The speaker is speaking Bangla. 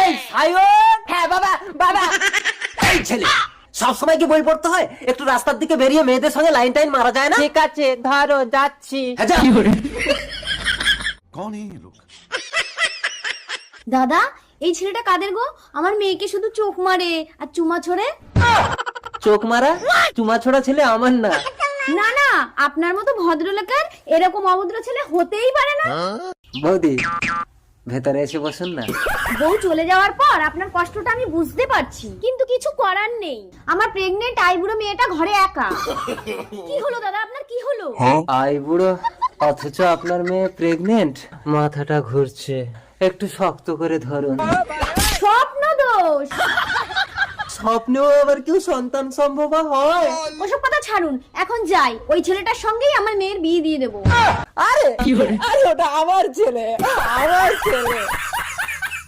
এই সায়ন, হ্যাঁ বাবা বাবা। এই ছেলে সবসময় কি বই পড়তে হয়? একটু রাস্তার দিকে বেরিয়ে মেয়েদের সঙ্গে লাইন টাইন মারা যায় না? ঠিক আছে ধরো যাচ্ছি। হ্যাঁ, যা। कौन है ये लोग? দাদা এই ছেলেটা কাদের গো? আমার মেয়েকে শুধু চোখ মারে আর চুমা ছোড়ে। চোখ মারা চুমা ছোড়া ছেলে আমার না। না না, আপনার মতো ভদ্রলোকের এরকম অভদ্র ছেলে হতেই পারে না। বৌদি ভেতরে এসে বসুন না। বউ চলে যাওয়ার পর আপনার কষ্টটা আমি বুঝতে পারছি, কিন্তু কিছু করার নেই। আমার প্রেগনেন্ট আইবুড়ো মেয়েটা ঘরে একা। কি হলো দাদা, আপনার কি হলো? আই বুড়ো অথচ আপনার মেয়ে প্রেগনেন্ট। মাথাটা ঘুরছে, একটু শক্ত করে ধরুন। স্বপ্ন দোষ। স্বপ্নেও আবার কেউ সন্তান সম্ভব হয়? ওসব কথা ছাড়ুন, এখন যাই, ওই ছেলেটার সঙ্গেই আমার মেয়ের বিয়ে দিয়ে দেবো। আরে আরে ওটা আমার ছেলে, আমার ছেলে।